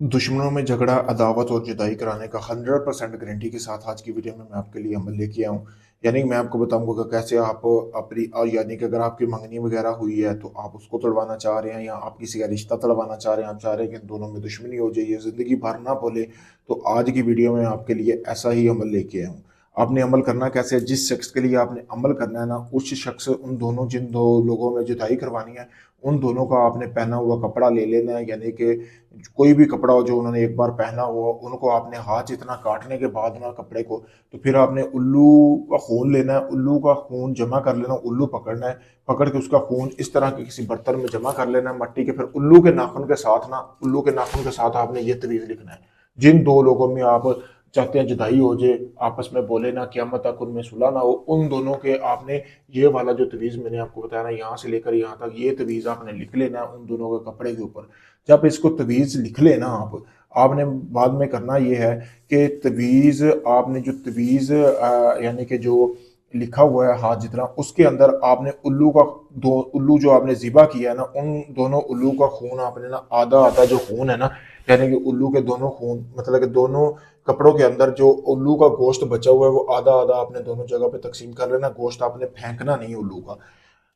दुश्मनों में झगड़ा, अदावत और जुदाई कराने का 100% गारंटी के साथ आज की वीडियो में मैं आपके लिए अमल लेके आया हूँ। यानी मैं आपको बताऊँगा कि कैसे आप अपनी यानी कि अगर आपकी मंगनी वगैरह हुई है तो आप उसको तुड़वाना चाह रहे हैं या आप किसी का रिश्ता तुड़वाना चाह रहे हैं, आप चाह रहे हैं कि इन दोनों में दुश्मनी हो जाए, ये ज़िंदगी भर ना बोले, तो आज की वीडियो में आपके लिए ऐसा ही अमल लेके आया हूँ। आपने अमल करना कैसे है, जिस शख्स के लिए आपने अमल करना है ना, उस शख्स उन दोनों जिन 2 लोगों में जुदाई करवानी है, उन दोनों का आपने पहना हुआ कपड़ा ले लेना है। यानी कि कोई भी कपड़ा हो जो उन्होंने एक बार पहना हुआ, उनको आपने हाथ इतना काटने के बाद ना कपड़े को, तो फिर आपने उल्लू का खून लेना है, उल्लू का खून जमा कर लेना, उल्लू पकड़ना है, पकड़ के उसका खून इस तरह के किसी बर्तन में जमा कर लेना है मट्टी के, फिर उल्लू के नाखून के साथ ना, उल्लू के नाखून के साथ आपने ये तवीज़ लिखना है। जिन 2 लोगों में आप चाहते हैं जुदाई हो जाए, आपस में बोले ना, क़यामत तक उनमें सुलह ना हो, उन दोनों के आपने ये वाला जो तवीज़ मैंने आपको बताया ना, यहाँ से लेकर यहाँ तक ये तवीज़ आपने लिख लेना है उन दोनों के कपड़े के ऊपर। जब इसको तवीज़ लिख लेना आपने बाद में करना ये है कि तवीज़ आपने जो तवीज़ यानी कि जो लिखा हुआ है हाथ जितना, उसके अंदर आपने उल्लू का, 2 उल्लू जो आपने ज़िबा किया है ना, उन दोनों उल्लू का खून आपने ना आधा-आधा जो खून है ना, यानी कि उल्लू के दोनों खून, मतलब कि दोनों कपड़ों के अंदर जो उल्लू का गोश्त बचा हुआ है वो आधा-आधा आपने दोनों जगह पे तक़सीम कर लेना। गोश्त आपने फेंकना नहीं उल्लू का।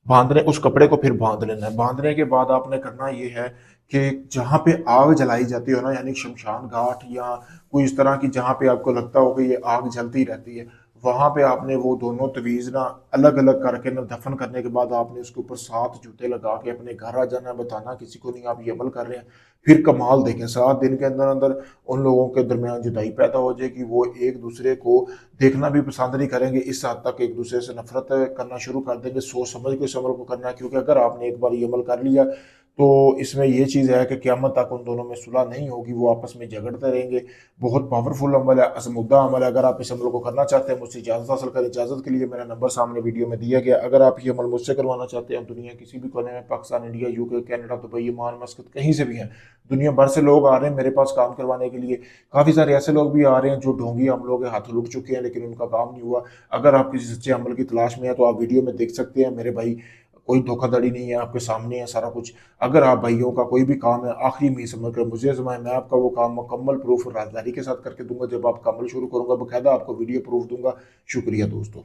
बांधने उस कपड़े को फिर बांध लेना है। बांधने के बाद आपने करना ये है कि जहाँ पे आग जलाई जाती हो ना, यानी शमशान घाट या कोई इस तरह की जहाँ पे आपको लगता हो कि ये आग जलती रहती है, वहां पे आपने वो दोनों तवीज़ ना अलग अलग करके ना, दफन करने के बाद आपने उसके ऊपर 7 जूते लगा के अपने घर आ जाना, बताना किसी को नहीं आप ये अमल कर रहे हैं। फिर कमाल देखें, 7 दिन के अंदर अंदर उन लोगों के दरमियान जुदाई पैदा हो जाएगी, वो एक दूसरे को देखना भी पसंद नहीं करेंगे, इस हद तक एक दूसरे से नफरत करना शुरू कर देंगे। सोच समझ के इस अमल को करना है, क्योंकि अगर आपने एक बार ये अमल कर लिया तो इसमें ये चीज़ है कि क़यामत तक उन दोनों में सुलह नहीं होगी, वो आपस में झगड़ते रहेंगे। बहुत पावरफुल अमल है, असमुद्दा अमल है। अगर आप इस अमल को करना चाहते हैं, मुझसे इजाज़त हासिल करें। इजाज़त के लिए मेरा नंबर सामने वीडियो में दिया गया। अगर आप ये अमल मुझसे करवाना चाहते हैं, दुनिया किसी भी कोने में, Pakistan, India, UK, Canada, Dubai, Oman, मस्कत, कहीं से भी हैं, दुनिया भर से लोग आ रहे हैं मेरे पास काम करवाने के लिए। काफ़ी सारे ऐसे लोग भी आ रहे हैं जो ढोंगी हमलों के हाथों लुट चुके हैं, लेकिन उनका काम नहीं हुआ। अगर आप किसी सच्चे अमल की तलाश में हैं तो आप वीडियो में देख सकते हैं मेरे भाई, कोई धोखाधड़ी नहीं है, आपके सामने है सारा कुछ। अगर आप भाइयों का कोई भी काम है, आखिरी में समझ कर मुझे आज़माएं, मैं आपका वो काम मुकम्मल प्रूफ और राजदारी के साथ करके दूंगा। जब आप अमल शुरू करूंगा, बाकायदा आपको वीडियो प्रूफ दूंगा। शुक्रिया दोस्तों।